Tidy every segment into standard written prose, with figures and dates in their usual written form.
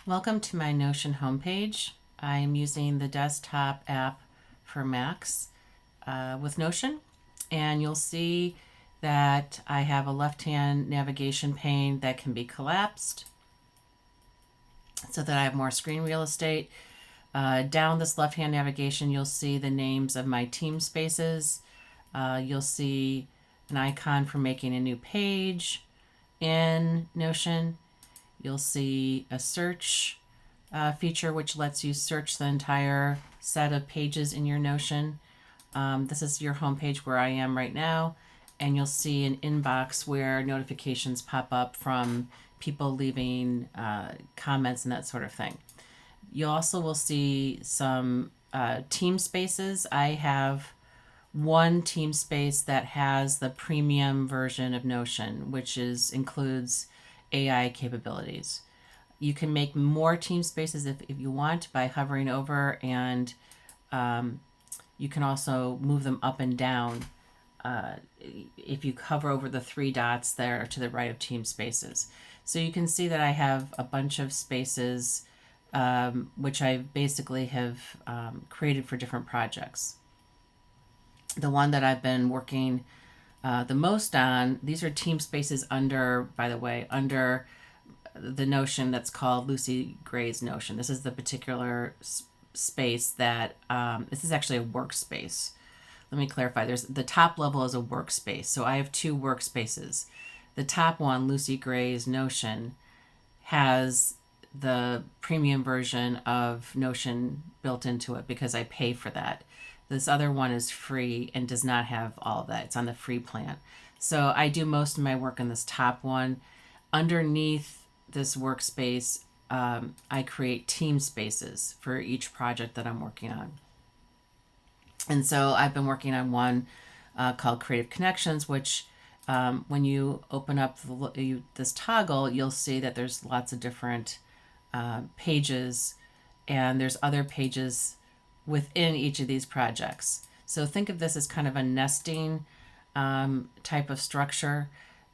Welcome to my Notion homepage. I am using the desktop app for Macs with Notion, and you'll see that I have a left-hand navigation pane that can be collapsed so that I have more screen real estate. Down this left-hand navigation, you'll see the names of my team spaces. You'll see an icon for making a new page in Notion. You'll see a search feature which lets you search the entire set of pages in your Notion. This is your homepage where I am right now, and you'll see an inbox where notifications pop up from people leaving comments and that sort of thing. You also will see some team spaces. I have one team space that has the premium version of Notion, which includes AI capabilities. You can make more team spaces if you want by hovering over, and you can also move them up and down if you hover over the three dots there to the right of team spaces. So you can see that I have a bunch of spaces which I basically have created for different projects. The one that I've been working the most on, these are team spaces under, by the way, under the Notion that's called Lucy Gray's Notion. This is the particular space that, this is actually a workspace. Let me clarify. There's the top level is a workspace. So I have two workspaces. The top one, Lucy Gray's Notion, has the premium version of Notion built into it because I pay for that. This other one is free and does not have all of that. It's on the free plan. So I do most of my work in this top one. Underneath this workspace, I create team spaces for each project that I'm working on. And so I've been working on one called Creative Connections, which when you open up this toggle, you'll see that there's lots of different pages, and there's other pages within each of these projects. So think of this as kind of a nesting type of structure.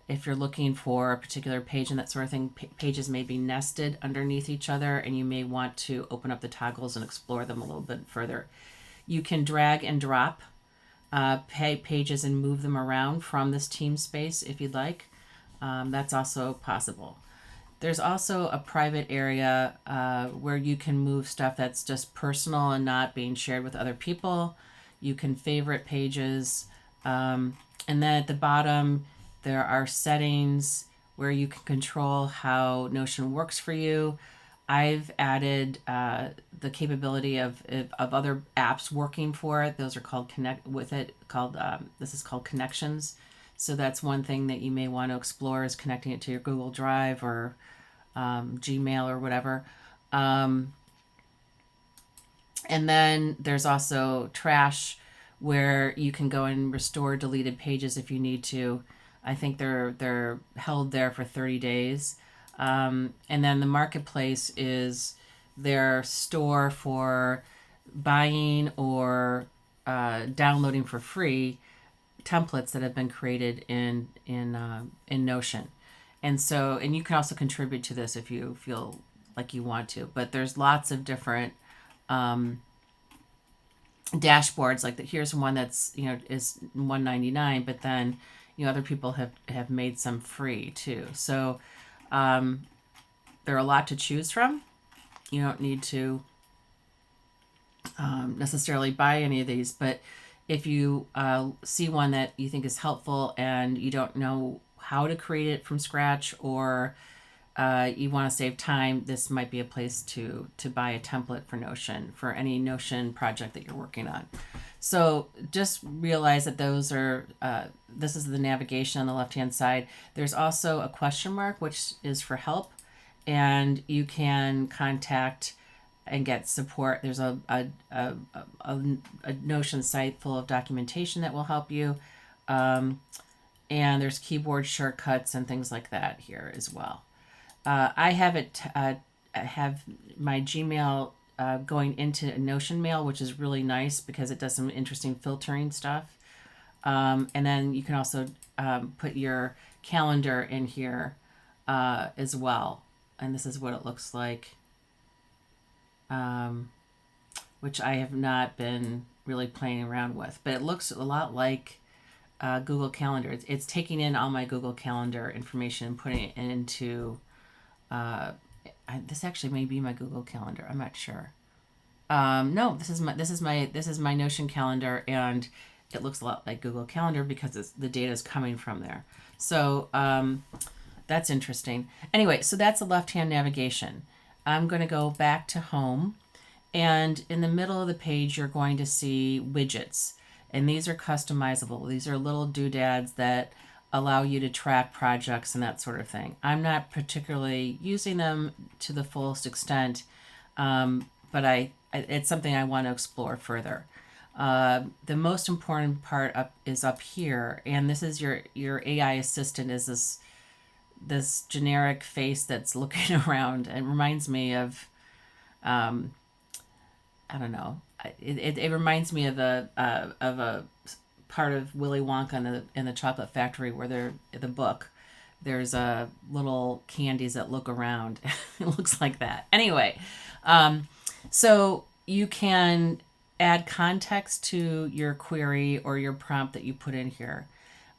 If you're looking for a particular page and that sort of thing, pages may be nested underneath each other, and you may want to open up the toggles and explore them a little bit further. You can drag and drop pages and move them around from this team space if you'd like. That's also possible. There's also a private area where you can move stuff that's just personal and not being shared with other people. You can favorite pages. And then at the bottom, there are settings where you can control how Notion works for you. I've added the capability of other apps working for it. Those are called connect with it. Called this is called connections. So that's one thing that you may want to explore is connecting it to your Google Drive or Gmail or whatever. And then there's also trash where you can go and restore deleted pages if you need to. I think they're held there for 30 days. And then the marketplace is their store for buying or downloading for free templates that have been created in Notion. And you can also contribute to this if you feel like you want to. But there's lots of different dashboards. Like here's one that's is $1.99, but then other people have made some free too. So there are a lot to choose from. You don't need to necessarily buy any of these, but if you see one that you think is helpful and you don't know how to create it from scratch, or you want to save time, this might be a place to buy a template for Notion for any Notion project that you're working on. So just realize that those are this is the navigation on the left hand side. There's also a question mark, which is for help, and you can contact and get support. There's a Notion site full of documentation that will help you. And there's keyboard shortcuts and things like that here as well. I have my Gmail going into Notion Mail, which is really nice because it does some interesting filtering stuff. And then you can also put your calendar in here as well. And this is what it looks like which I have not been really playing around with. But it looks a lot like Google Calendar. It's taking in all my Google Calendar information and putting it into. This actually may be my Google Calendar. I'm not sure. No, this is my Notion calendar, and it looks a lot like Google Calendar because the data is coming from there. So that's interesting. Anyway, so that's the left-hand navigation. I'm going to go back to home, and in the middle of the page, you're going to see widgets, and these are customizable. These are little doodads that allow you to track projects and that sort of thing. I'm not particularly using them to the fullest extent, but it's something I want to explore further. The most important part is up here, and this is your AI assistant. Is this generic face that's looking around and reminds me of, I don't know. It reminds me of a part of Willy Wonka in the Chocolate Factory where the book. There's little candies that look around. It looks like that. Anyway, so you can add context to your query or your prompt that you put in here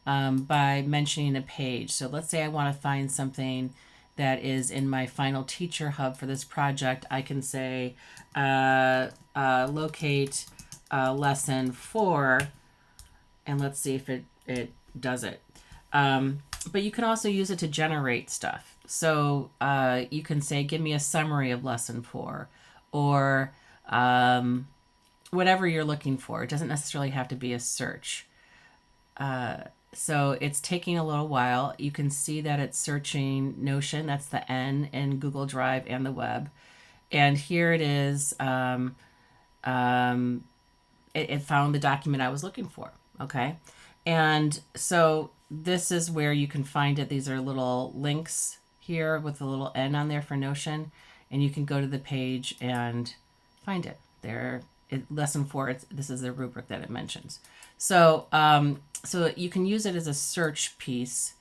by mentioning a page. So let's say I want to find something that is in my Final Teacher Hub for this project. I can say locate lesson 4, and let's see if it does it. But you can also use it to generate stuff. So you can say, give me a summary of lesson 4, or whatever you're looking for. It doesn't necessarily have to be a search. So it's taking a little while. You can see that it's searching Notion. That's the N in Google Drive and the web. And here it is. It found the document I was looking for. Okay. And so this is where you can find it. These are little links here with a little N on there for Notion. And you can go to the page and find it. Lesson 4, this is the rubric that it mentions. So, so you can use it as a search piece,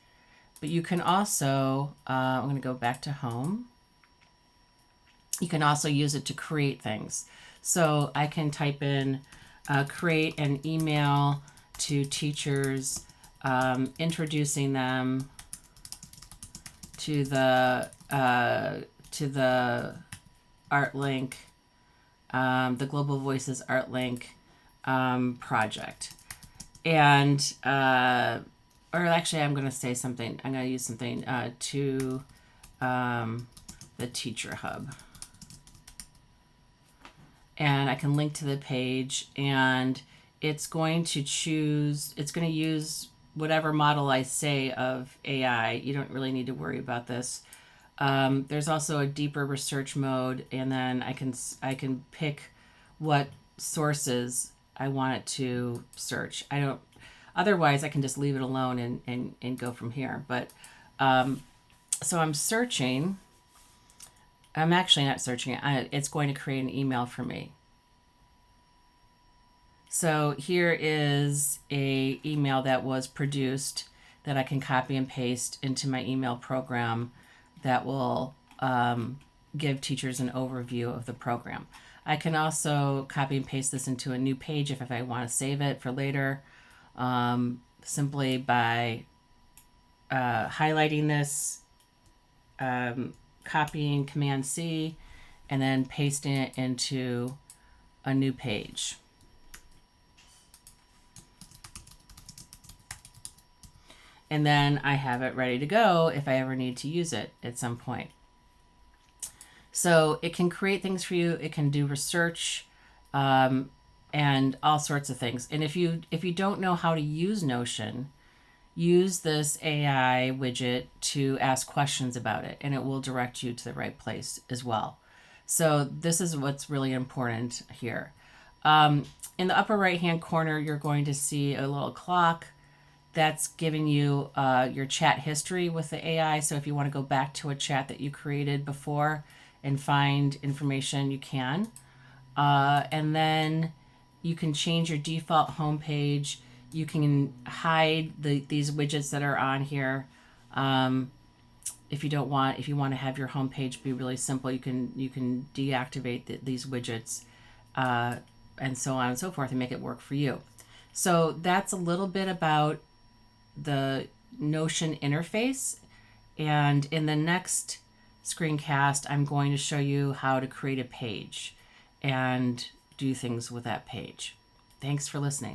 but you can also, I'm going to go back to home. You can also use it to create things. So I can type in, create an email to teachers, introducing them to the ArtLink, the Global Voices ArtLink project. And, or actually I'm going to say something, I'm going to use something to the Teacher Hub. And I can link to the page, and it's going to use whatever model I say of AI. You don't really need to worry about this. There's also a deeper research mode, and then I can pick what sources I want it to search. Otherwise I can just leave it alone and go from here. But so I'm searching. I'm actually not searching it. It's going to create an email for me. So here is a email that was produced that I can copy and paste into my email program that will give teachers an overview of the program. I can also copy and paste this into a new page if I want to save it for later, simply by highlighting this, copying Command-C, and then pasting it into a new page. And then I have it ready to go if I ever need to use it at some point. So it can create things for you. It can do research and all sorts of things. And if you don't know how to use Notion, use this AI widget to ask questions about it, and it will direct you to the right place as well. So this is what's really important here. In the upper right-hand corner, you're going to see a little clock that's giving you your chat history with the AI. So if you want to go back to a chat that you created before and find information, you can. And then you can change your default homepage. You can hide these widgets that are on here. if you want to have your homepage be really simple, you can deactivate these widgets, and so on and so forth, and make it work for you. So that's a little bit about the Notion interface. And in the next screencast, I'm going to show you how to create a page and do things with that page. Thanks for listening.